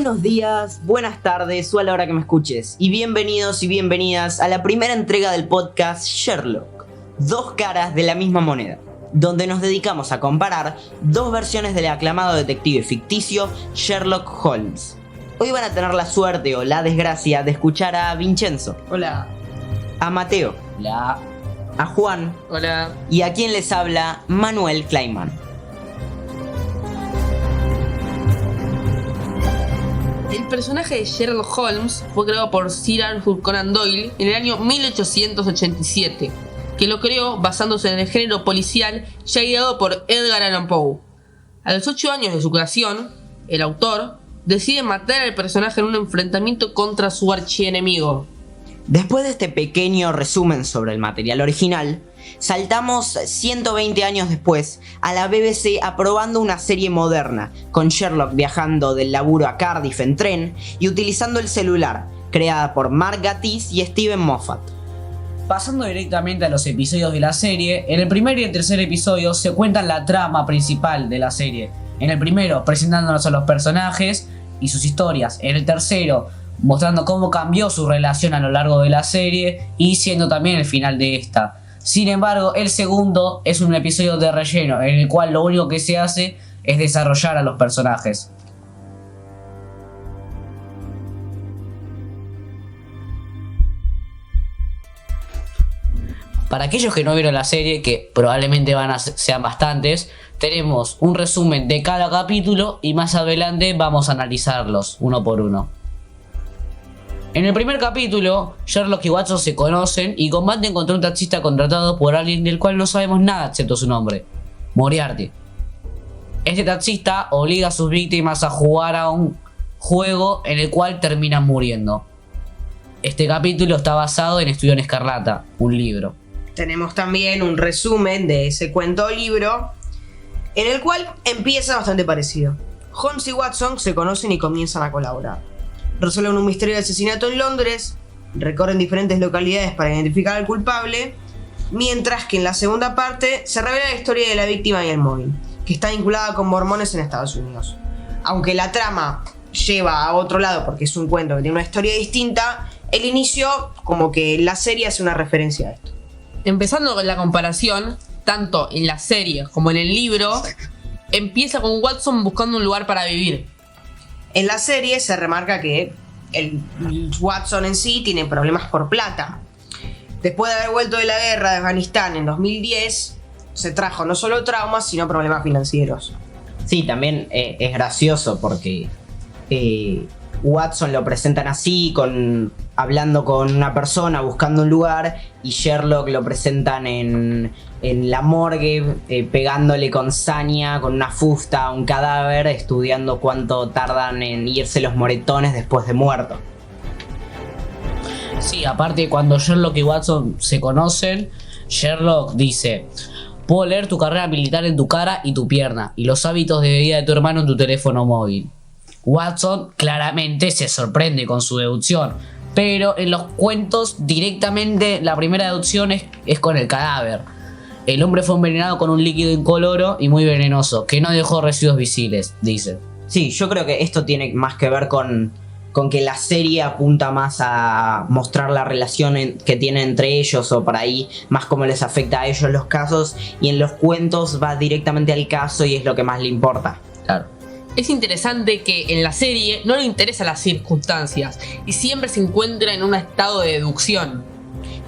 Buenos días, buenas tardes o a la hora que me escuches. Y bienvenidos y bienvenidas a la primera entrega del podcast Sherlock, dos caras de la misma moneda, donde nos dedicamos a comparar dos versiones del aclamado detective ficticio Sherlock Holmes. Hoy van a tener la suerte o la desgracia de escuchar a Vincenzo. Hola. A Mateo. Hola. A Juan. Hola. Y a quien les habla, Manuel Kleiman. El personaje de Sherlock Holmes fue creado por Sir Arthur Conan Doyle en el año 1887, que lo creó basándose en el género policial ya ideado por Edgar Allan Poe. A los 8 años de su creación, el autor decide matar al personaje en un enfrentamiento contra su archienemigo. Después de este pequeño resumen sobre el material original, saltamos 120 años después a la BBC aprobando una serie moderna, con Sherlock viajando del laburo a Cardiff en tren y utilizando el celular, creada por Mark Gatiss y Steven Moffat. Pasando directamente a los episodios de la serie, en el primer y el tercer episodio se cuentan la trama principal de la serie. En el primero, presentándonos a los personajes y sus historias. En el tercero, mostrando cómo cambió su relación a lo largo de la serie y siendo también el final de esta. Sin embargo, el segundo es un episodio de relleno en el cual lo único que se hace es desarrollar a los personajes. Para aquellos que no vieron la serie, que probablemente sean bastantes, tenemos un resumen de cada capítulo y más adelante vamos a analizarlos uno por uno. En el primer capítulo, Sherlock y Watson se conocen y combaten contra un taxista contratado por alguien del cual no sabemos nada excepto su nombre, Moriarty. Este taxista obliga a sus víctimas a jugar a un juego en el cual terminan muriendo. Este capítulo está basado en Estudio en Escarlata, un libro. Tenemos también un resumen de ese cuento o libro, en el cual empieza bastante parecido. Holmes y Watson se conocen y comienzan a colaborar. Resuelven un misterio de asesinato en Londres, recorren diferentes localidades para identificar al culpable, mientras que en la segunda parte se revela la historia de la víctima y el móvil, que está vinculada con mormones en Estados Unidos. Aunque la trama lleva a otro lado porque es un cuento que tiene una historia distinta, el inicio como que la serie hace una referencia a esto. Empezando con la comparación, tanto en la serie como en el libro, empieza con Watson buscando un lugar para vivir. En la serie se remarca que el Watson en sí tiene problemas por plata. Después de haber vuelto de la guerra de Afganistán en 2010, se trajo no solo traumas, sino problemas financieros. Sí, también es gracioso porque Watson lo presentan así, hablando con una persona, buscando un lugar, y Sherlock lo presentan en la morgue, pegándole con saña, con una fusta a un cadáver, estudiando cuánto tardan en irse los moretones después de muerto. Sí, aparte cuando Sherlock y Watson se conocen, Sherlock dice: puedo leer tu carrera militar en tu cara y tu pierna, y los hábitos de vida de tu hermano en tu teléfono móvil. Watson claramente se sorprende con su deducción, pero en los cuentos directamente la primera deducción es con el cadáver. El hombre fue envenenado con un líquido incoloro y muy venenoso, que no dejó residuos visibles, dice. Sí, yo creo que esto tiene más que ver con que la serie apunta más a mostrar la relación que tienen entre ellos, o por ahí más cómo les afecta a ellos los casos, y en los cuentos va directamente al caso y es lo que más le importa. Claro. Es interesante que en la serie no le interesan las circunstancias y siempre se encuentra en un estado de deducción.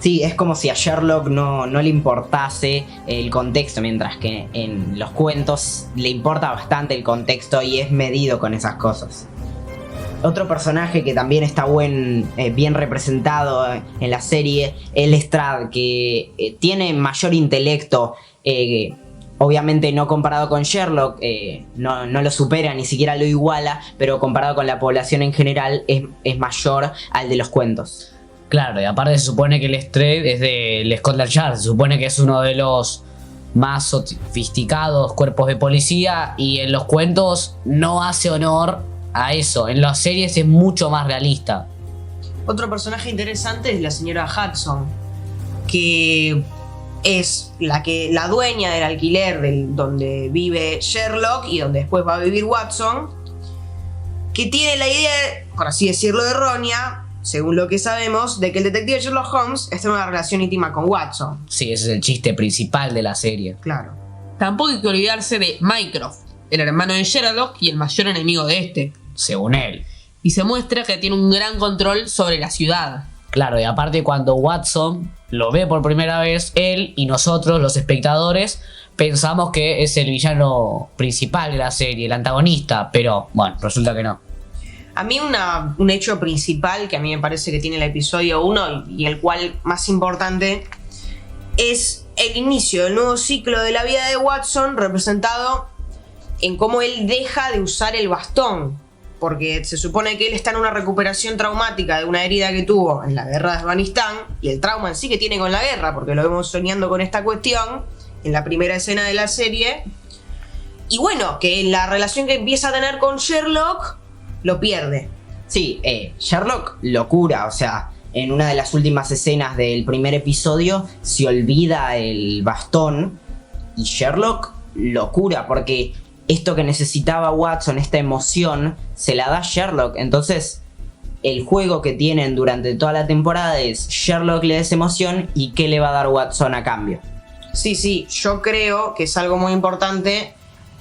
Sí, es como si a Sherlock no le importase el contexto, mientras que en los cuentos le importa bastante el contexto y es medido con esas cosas. Otro personaje que también está bien representado en la serie es Lestrade, que tiene mayor intelecto, obviamente no comparado con Sherlock, no lo supera, ni siquiera lo iguala, pero comparado con la población en general es mayor al de los cuentos. Claro, y aparte se supone que Lestrade es del Scotland Yard, se supone que es uno de los más sofisticados cuerpos de policía, y en los cuentos no hace honor a eso. En las series es mucho más realista. Otro personaje interesante es la señora Hudson, que es la dueña del alquiler donde vive Sherlock y donde después va a vivir Watson. que tiene la idea, por así decirlo, errónea, según lo que sabemos, de que el detective Sherlock Holmes está en una relación íntima con Watson. Sí, ese es el chiste principal de la serie. Claro. Tampoco hay que olvidarse de Mycroft, el hermano de Sherlock y el mayor enemigo de este. Según él. Y se muestra que tiene un gran control sobre la ciudad. Claro, y aparte cuando Watson lo ve por primera vez, él y nosotros, los espectadores, pensamos que es el villano principal de la serie, el antagonista, pero bueno, resulta que no. A mí un hecho principal que a mí me parece que tiene el episodio 1 y el cual más importante es el inicio del nuevo ciclo de la vida de Watson, representado en cómo él deja de usar el bastón, porque se supone que él está en una recuperación traumática de una herida que tuvo en la guerra de Afganistán y el trauma en sí que tiene con la guerra, porque lo vemos soñando con esta cuestión en la primera escena de la serie. Y bueno, que la relación que empieza a tener con Sherlock lo pierde. Sí, Sherlock lo cura, o sea, en una de las últimas escenas del primer episodio se olvida el bastón y Sherlock lo cura porque esto que necesitaba Watson, esta emoción, se la da Sherlock. Entonces, el juego que tienen durante toda la temporada es Sherlock le da esa emoción y ¿qué le va a dar Watson a cambio? Sí, yo creo que es algo muy importante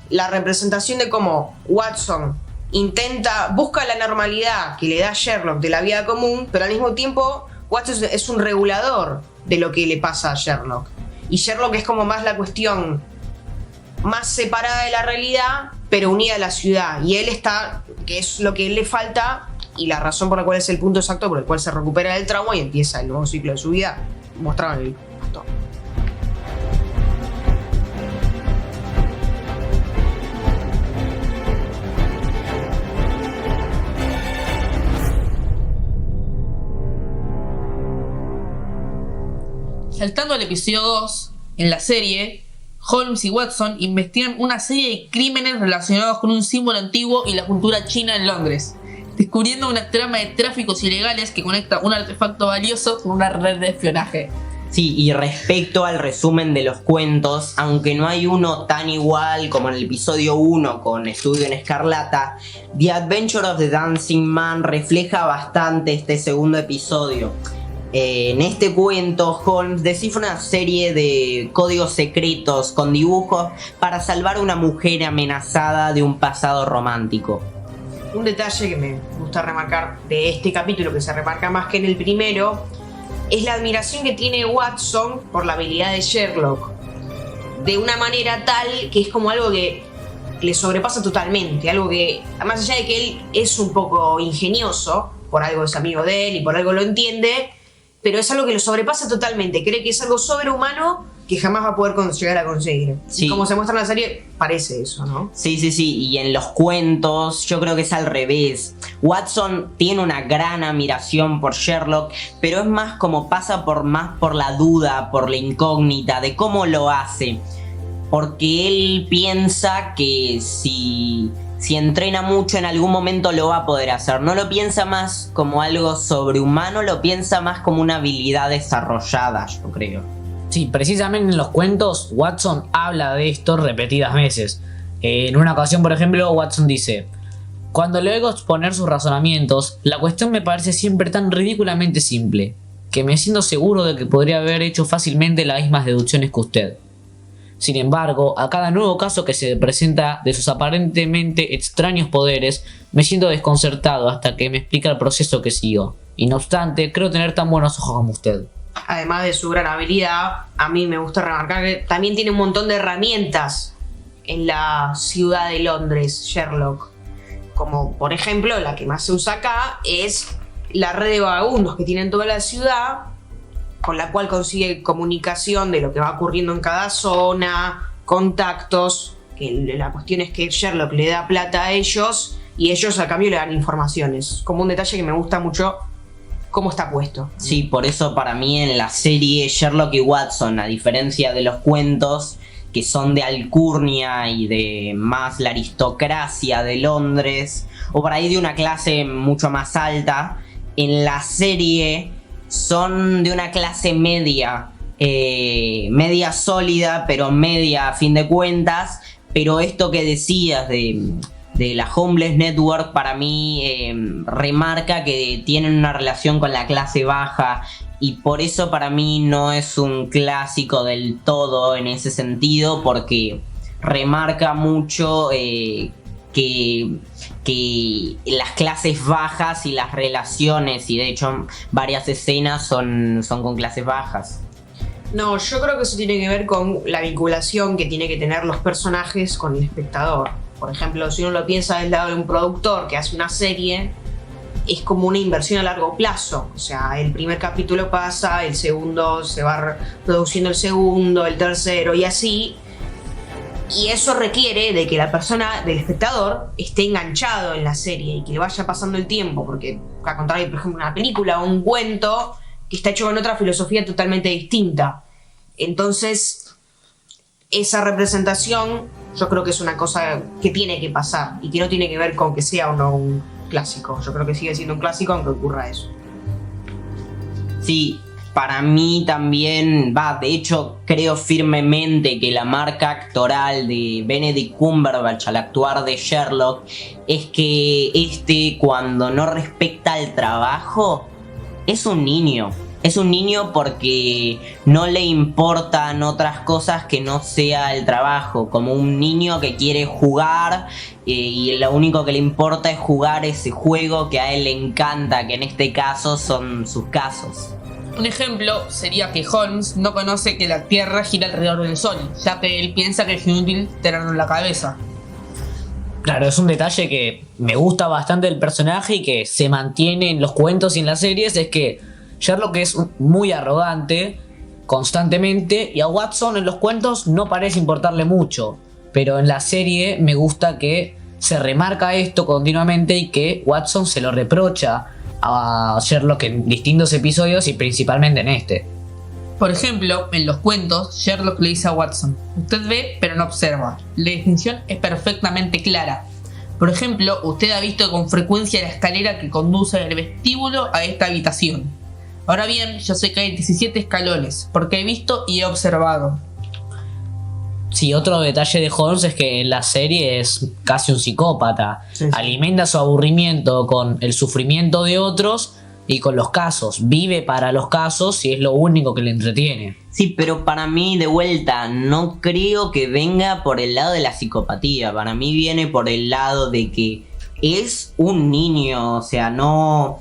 la representación de cómo Watson busca la normalidad que le da Sherlock de la vida común, pero al mismo tiempo Watson es un regulador de lo que le pasa a Sherlock. Y Sherlock es como más la cuestión más separada de la realidad, pero unida a la ciudad. Y él está, que es lo que le falta y la razón por la cual es el punto exacto por el cual se recupera del trauma y empieza el nuevo ciclo de su vida, mostrado en el bastón. Saltando al episodio 2, en la serie, Holmes y Watson investigan una serie de crímenes relacionados con un símbolo antiguo y la cultura china en Londres, descubriendo una trama de tráficos ilegales que conecta un artefacto valioso con una red de espionaje. Sí, y respecto al resumen de los cuentos, aunque no hay uno tan igual como en el episodio 1 con Estudio en Escarlata, The Adventure of the Dancing Man refleja bastante este segundo episodio. En este cuento, Holmes descifra una serie de códigos secretos con dibujos para salvar a una mujer amenazada de un pasado romántico. Un detalle que me gusta remarcar de este capítulo, que se remarca más que en el primero, es la admiración que tiene Watson por la habilidad de Sherlock. De una manera tal que es como algo que le sobrepasa totalmente. Algo que, más allá de que él es un poco ingenioso, por algo es amigo de él y por algo lo entiende, pero es algo que lo sobrepasa totalmente. Cree que es algo sobrehumano que jamás va a poder llegar a conseguir. Sí. Y como se muestra en la serie, parece eso, ¿no? Sí, y en los cuentos yo creo que es al revés. Watson tiene una gran admiración por Sherlock, pero es más como pasa más por la duda, por la incógnita de cómo lo hace. Porque él piensa que si entrena mucho en algún momento lo va a poder hacer. No lo piensa más como algo sobrehumano, lo piensa más como una habilidad desarrollada, yo creo. Sí, precisamente en los cuentos Watson habla de esto repetidas veces. En una ocasión, por ejemplo, Watson dice: cuando le oigo exponer sus razonamientos, la cuestión me parece siempre tan ridículamente simple, que me siento seguro de que podría haber hecho fácilmente las mismas deducciones que usted. Sin embargo, a cada nuevo caso que se presenta de sus aparentemente extraños poderes, me siento desconcertado hasta que me explica el proceso que sigo. Y no obstante, creo tener tan buenos ojos como usted. Además de su gran habilidad, a mí me gusta remarcar que también tiene un montón de herramientas en la ciudad de Londres, Sherlock. Como por ejemplo, la que más se usa acá es la red de vagabundos que tiene en toda la ciudad, con la cual consigue comunicación de lo que va ocurriendo en cada zona, contactos, que la cuestión es que Sherlock le da plata a ellos y ellos a cambio le dan informaciones. Como un detalle que me gusta mucho cómo está puesto. Sí, por eso para mí en la serie Sherlock y Watson, a diferencia de los cuentos que son de alcurnia y de más la aristocracia de Londres, o por ahí de una clase mucho más alta, en la serie son de una clase media, media sólida, pero media a fin de cuentas. Pero esto que decías de de la Homeless Network, para mí remarca que tienen una relación con la clase baja, y por eso para mí no es un clásico del todo en ese sentido, porque remarca mucho que las clases bajas y las relaciones, y de hecho varias escenas son con clases bajas. No, yo creo que eso tiene que ver con la vinculación que tiene que tener los personajes con el espectador. Por ejemplo, si uno lo piensa del lado de un productor que hace una serie, es como una inversión a largo plazo. O sea, el primer capítulo pasa, el segundo se va produciendo el segundo, el tercero y así. Y eso requiere de que la persona, del espectador, esté enganchado en la serie y que le vaya pasando el tiempo. Porque, a contrario, por ejemplo, una película o un cuento que está hecho con otra filosofía totalmente distinta. Entonces, esa representación yo creo que es una cosa que tiene que pasar y que no tiene que ver con que sea o no un clásico. Yo creo que sigue siendo un clásico aunque ocurra eso. Sí, para mí también, de hecho creo firmemente que la marca actoral de Benedict Cumberbatch al actuar de Sherlock es que cuando no respecta el trabajo es un niño. Es un niño porque no le importan otras cosas que no sea el trabajo. Como un niño que quiere jugar y lo único que le importa es jugar ese juego que a él le encanta, que en este caso son sus casos. Un ejemplo sería que Holmes no conoce que la Tierra gira alrededor del Sol, ya que él piensa que es inútil tenerlo en la cabeza. Claro, es un detalle que me gusta bastante del personaje y que se mantiene en los cuentos y en las series, es que Sherlock es muy arrogante constantemente y a Watson en los cuentos no parece importarle mucho, pero en la serie me gusta que se remarca esto continuamente y que Watson se lo reprocha a Sherlock en distintos episodios y principalmente en este. Por ejemplo, en los cuentos, Sherlock le dice a Watson: usted ve pero no observa. La distinción es perfectamente clara. Por ejemplo, usted ha visto con frecuencia la escalera que conduce del vestíbulo a esta habitación. Ahora bien, yo sé que hay 17 escalones, porque he visto y he observado. Sí, otro detalle de Holmes es que en la serie es casi un psicópata. Sí. Alimenta su aburrimiento con el sufrimiento de otros y con los casos. Vive para los casos y es lo único que le entretiene. Sí, pero para mí, de vuelta, no creo que venga por el lado de la psicopatía. Para mí viene por el lado de que es un niño, o sea, no...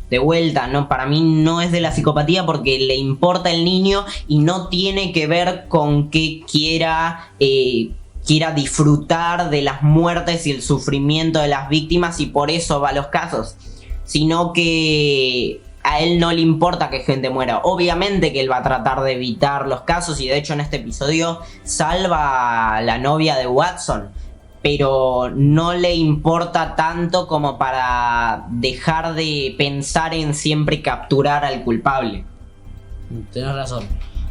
De vuelta, no, para mí no es de la psicopatía porque le importa el niño y no tiene que ver con que quiera disfrutar de las muertes y el sufrimiento de las víctimas y por eso va a los casos, sino que a él no le importa que gente muera. Obviamente que él va a tratar de evitar los casos y de hecho en este episodio salva a la novia de Watson, pero no le importa tanto como para dejar de pensar en siempre capturar al culpable. Tenés razón.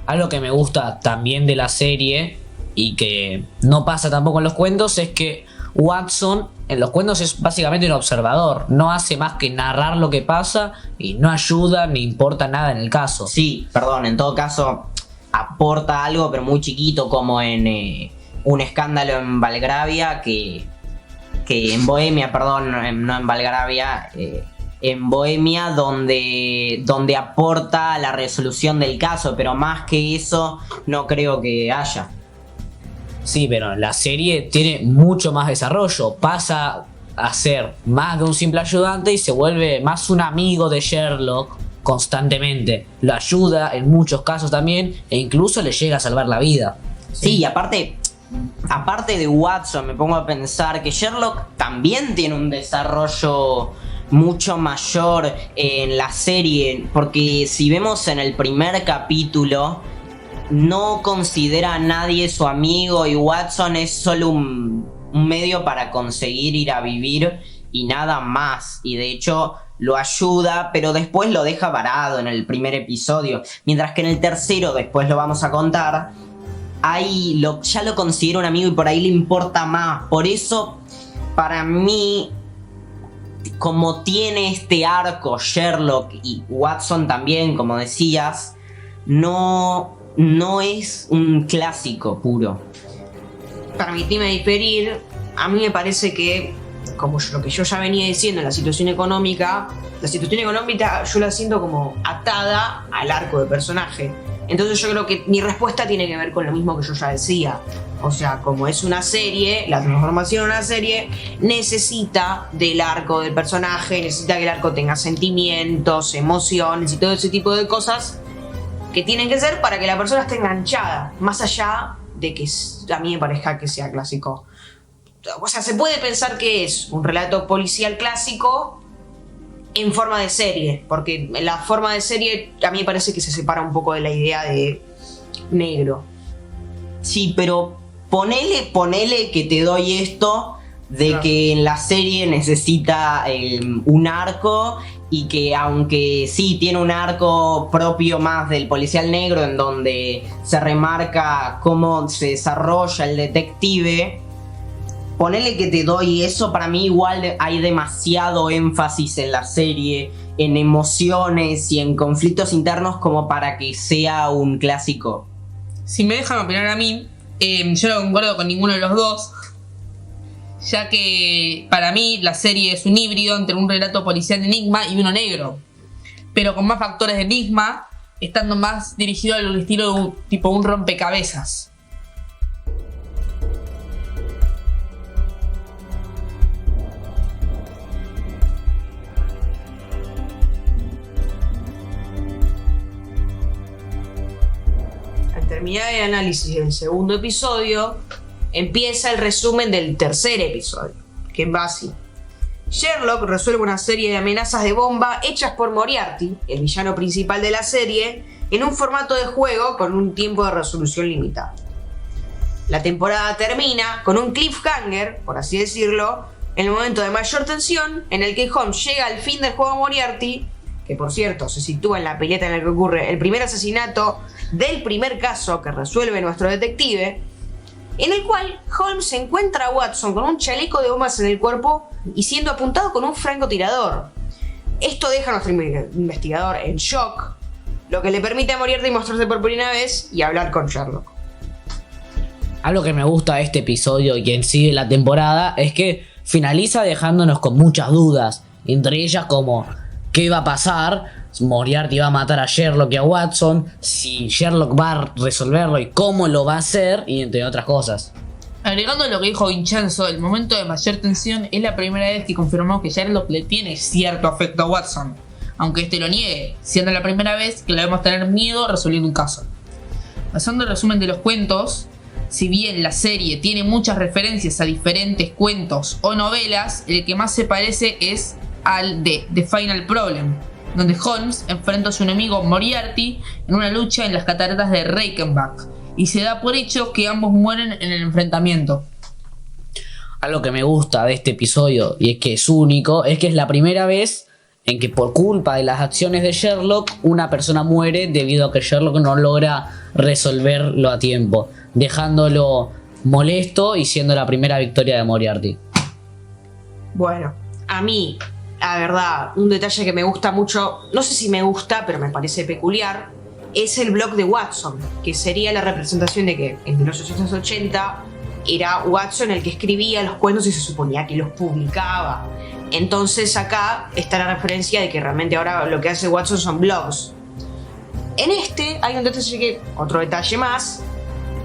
Algo que me gusta también de la serie y que no pasa tampoco en los cuentos es que Watson en los cuentos es básicamente un observador. No hace más que narrar lo que pasa y no ayuda ni importa nada en el caso. Sí, perdón, en todo caso aporta algo pero muy chiquito, como en un escándalo en Belgravia que en Bohemia, perdón, no en Belgravia, en Bohemia donde aporta a la resolución del caso, pero más que eso no creo que haya. Sí, pero la serie tiene mucho más desarrollo. Pasa a ser más de un simple ayudante y se vuelve más un amigo de Sherlock constantemente. Lo ayuda en muchos casos también e incluso le llega a salvar la vida. Sí, y aparte de Watson, me pongo a pensar que Sherlock también tiene un desarrollo mucho mayor en la serie, porque si vemos en el primer capítulo no considera a nadie su amigo y Watson es solo un medio para conseguir ir a vivir y nada más, y de hecho lo ayuda pero después lo deja varado en el primer episodio, mientras que en el tercero, después lo vamos a contar, ya lo considera un amigo y por ahí le importa más. Por eso, para mí, como tiene este arco Sherlock y Watson también, como decías, no es un clásico puro. Permitime diferir. A mí me parece que como lo que yo ya venía diciendo, la situación económica yo la siento como atada al arco de personaje. Entonces yo creo que mi respuesta tiene que ver con lo mismo que yo ya decía. O sea, como es una serie, la transformación en una serie necesita del arco del personaje, necesita que el arco tenga sentimientos, emociones y todo ese tipo de cosas que tienen que ser para que la persona esté enganchada, más allá de que a mí me parezca que sea clásico. O sea, se puede pensar que es un relato policial clásico en forma de serie, porque la forma de serie a mí me parece que se separa un poco de la idea de negro. Sí, pero ponele que te doy esto de Claro. que en la serie necesita un arco y que aunque sí tiene un arco propio más del policial negro en donde se remarca cómo se desarrolla el detective, ponele que te doy eso, para mí igual hay demasiado énfasis en la serie, en emociones y en conflictos internos como para que sea un clásico. Si me dejan opinar a mí, yo no concuerdo con ninguno de los dos, ya que para mí la serie es un híbrido entre un relato policial de enigma y uno negro, pero con más factores de enigma, estando más dirigido al estilo de un rompecabezas. Al terminar el análisis del segundo episodio, empieza el resumen del tercer episodio, que va así. Sherlock resuelve una serie de amenazas de bomba hechas por Moriarty, el villano principal de la serie, en un formato de juego con un tiempo de resolución limitado. La temporada termina con un cliffhanger, por así decirlo, en el momento de mayor tensión, en el que Holmes llega al fin del juego Moriarty, que por cierto se sitúa en la pileta en la que ocurre el primer asesinato del primer caso que resuelve nuestro detective, en el cual Holmes encuentra a Watson con un chaleco de bombas en el cuerpo y siendo apuntado con un francotirador. Esto deja a nuestro investigador en shock, lo que le permite a Moriarty mostrarse por primera vez y hablar con Sherlock. Algo que me gusta de este episodio y en sí de la temporada es que finaliza dejándonos con muchas dudas, entre ellas como ¿qué va a pasar? Moriarty va a matar a Sherlock y a Watson, si Sherlock va a resolverlo y cómo lo va a hacer, y entre otras cosas. Agregando lo que dijo Vincenzo, el momento de mayor tensión es la primera vez que confirmamos que Sherlock le tiene cierto afecto a Watson, aunque este lo niegue, siendo la primera vez que le vemos tener miedo resolviendo un caso. Pasando al resumen de los cuentos, si bien la serie tiene muchas referencias a diferentes cuentos o novelas, el que más se parece es al de The Final Problem, donde Holmes enfrenta a su enemigo Moriarty en una lucha en las cataratas de Reichenbach, y se da por hecho que ambos mueren en el enfrentamiento. Algo que me gusta de este episodio, y es que es único, es que es la primera vez en que por culpa de las acciones de Sherlock, una persona muere debido a que Sherlock no logra resolverlo a tiempo, dejándolo molesto y siendo la primera victoria de Moriarty. Bueno, a mí, la verdad, un detalle que me gusta mucho, no sé si me gusta, pero me parece peculiar, es el blog de Watson, que sería la representación de que en 1880 era Watson el que escribía los cuentos y se suponía que los publicaba. Entonces acá está la referencia de que realmente ahora lo que hace Watson son blogs. En este hay un detalle otro detalle más,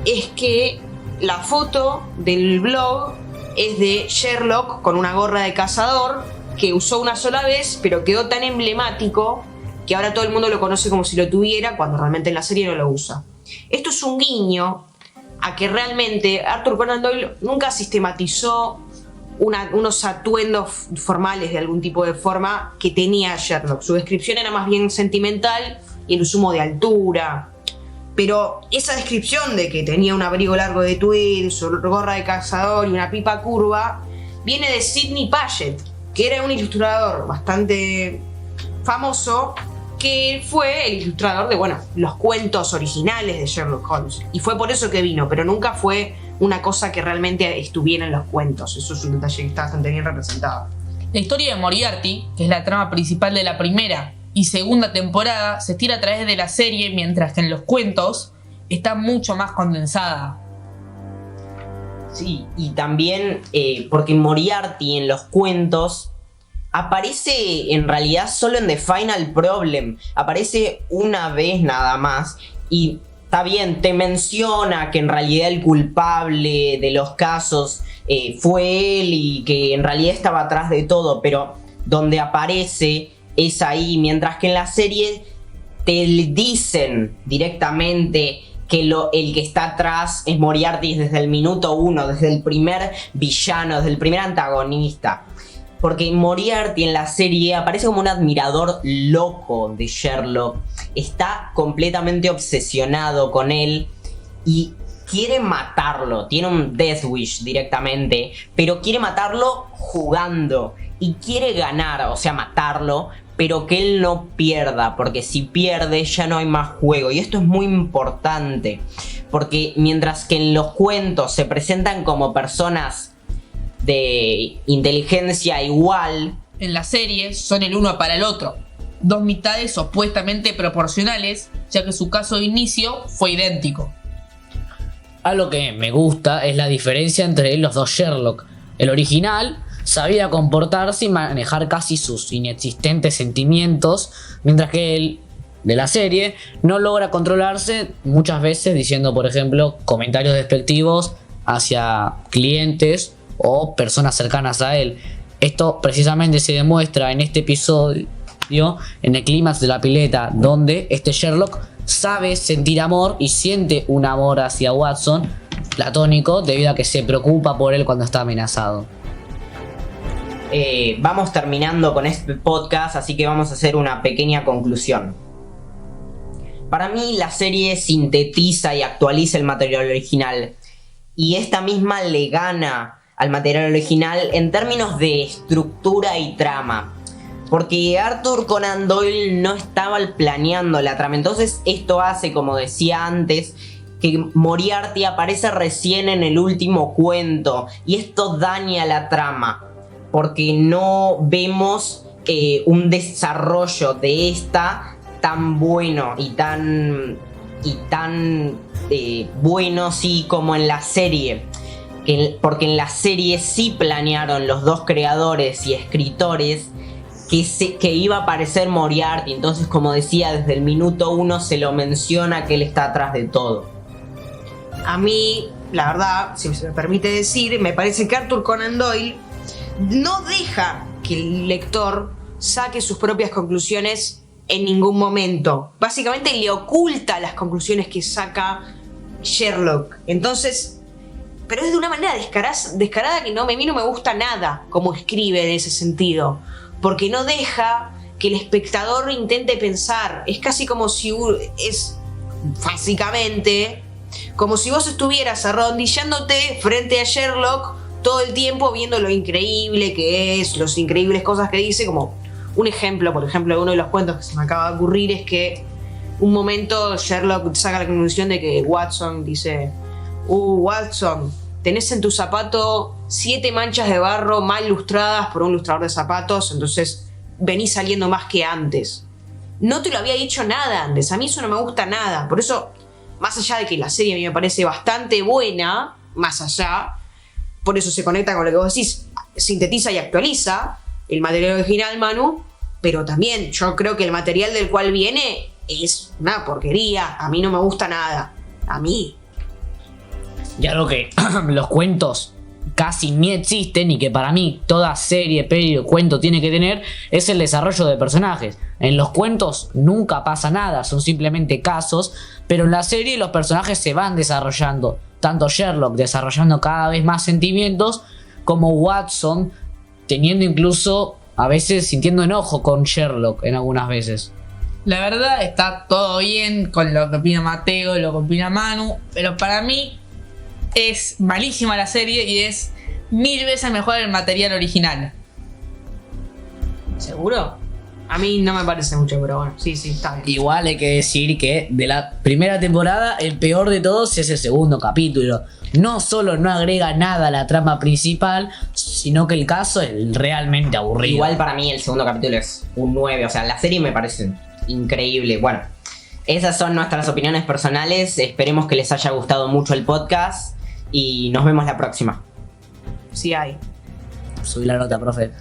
es que la foto del blog es de Sherlock con una gorra de cazador que usó una sola vez, pero quedó tan emblemático que ahora todo el mundo lo conoce como si lo tuviera, cuando realmente en la serie no lo usa. Esto es un guiño a que realmente Arthur Conan Doyle nunca sistematizó unos atuendos formales de algún tipo de forma que tenía Sherlock. Su descripción era más bien sentimental y el sumo de altura. Pero esa descripción de que tenía un abrigo largo de tweed, su gorra de cazador y una pipa curva, viene de Sidney Paget, que era un ilustrador bastante famoso, que fue el ilustrador de, bueno, los cuentos originales de Sherlock Holmes. Y fue por eso que vino, pero nunca fue una cosa que realmente estuviera en los cuentos. Eso es un detalle que está bastante bien representado. La historia de Moriarty, que es la trama principal de la primera y segunda temporada, se estira a través de la serie, mientras que en los cuentos está mucho más condensada. Sí, y también porque Moriarty en los cuentos aparece en realidad solo en The Final Problem. Aparece una vez nada más y está bien, te menciona que en realidad el culpable de los casos fue él y que en realidad estaba atrás de todo, pero donde aparece es ahí, mientras que en la serie te dicen directamente que el que está atrás es Moriarty desde el minuto 1, desde el primer villano, desde el primer antagonista. Porque Moriarty en la serie aparece como un admirador loco de Sherlock. Está completamente obsesionado con él y quiere matarlo. Tiene un Death Wish directamente, pero quiere matarlo jugando. Y quiere ganar, o sea, matarlo, pero que él no pierda, porque si pierde ya no hay más juego. Y esto es muy importante, porque mientras que en los cuentos se presentan como personas de inteligencia igual, En la serie son el uno para el otro, dos mitades opuestamente proporcionales, ya que su caso de inicio fue idéntico. Algo que me gusta es la diferencia entre los dos Sherlock. El original sabía comportarse y manejar casi sus inexistentes sentimientos, mientras que el de la serie no logra controlarse muchas veces diciendo, por ejemplo, comentarios despectivos hacia clientes o personas cercanas a él. Esto precisamente se demuestra en este episodio, en el clímax de la pileta, donde este Sherlock sabe sentir amor y siente un amor hacia Watson platónico debido a que se preocupa por él cuando está amenazado. Vamos terminando con este podcast, así que vamos a hacer una pequeña conclusión. Para mí la serie sintetiza y actualiza el material original, y esta misma le gana al material original en términos de estructura y trama, porque Arthur Conan Doyle no estaba planeando la trama. Entonces esto hace, como decía antes, que Moriarty aparece recién en el último cuento, y esto daña la trama porque no vemos un desarrollo de esta tan bueno y tan bueno, sí, como en la serie. Porque en la serie sí planearon los dos creadores y escritores que iba a aparecer Moriarty. Entonces, como decía, desde el minuto 1 se lo menciona que él está atrás de todo. A mí, la verdad, si se me permite decir, me parece que Arthur Conan Doyle no deja que el lector saque sus propias conclusiones en ningún momento. Básicamente le oculta las conclusiones que saca Sherlock. Entonces, pero es de una manera descarada que a mí no me gusta nada como escribe en ese sentido. Porque no deja que el espectador intente pensar. Es casi como si es básicamente como si vos estuvieras arrodillándote frente a Sherlock todo el tiempo viendo lo increíble que es, las increíbles cosas que dice. Como un ejemplo, por ejemplo, uno de los cuentos que se me acaba de ocurrir es que un momento Sherlock saca la conclusión de que Watson dice: Watson, tenés en tu zapato 7 manchas de barro mal lustradas por un lustrador de zapatos, entonces venís saliendo más que antes. No te lo había dicho nada antes, a mí eso no me gusta nada. Por eso, más allá de que la serie a mí me parece bastante buena, por eso se conecta con lo que vos decís, sintetiza y actualiza el material original, Manu, pero también yo creo que el material del cual viene es una porquería, a mí no me gusta nada, a mí. Y algo que los cuentos casi ni existen y que para mí toda serie, peli o cuento tiene que tener es el desarrollo de personajes. En los cuentos nunca pasa nada, son simplemente casos, pero en la serie los personajes se van desarrollando. Tanto Sherlock desarrollando cada vez más sentimientos, como Watson teniendo incluso a veces sintiendo enojo con Sherlock en algunas veces. La verdad está todo bien con lo que opina Mateo, lo que opina Manu, pero para mí es malísima la serie y es 1000 veces mejor el material original. ¿Seguro? A mí no me parece mucho, pero bueno, sí, está bien. Igual hay que decir que de la primera temporada el peor de todos es el segundo capítulo. No solo no agrega nada a la trama principal, sino que el caso es realmente aburrido. Igual para mí el segundo capítulo es un 9, o sea, la serie me parece increíble. Bueno, esas son nuestras opiniones personales, esperemos que les haya gustado mucho el podcast y nos vemos la próxima. Sí hay. Subí la nota, profe.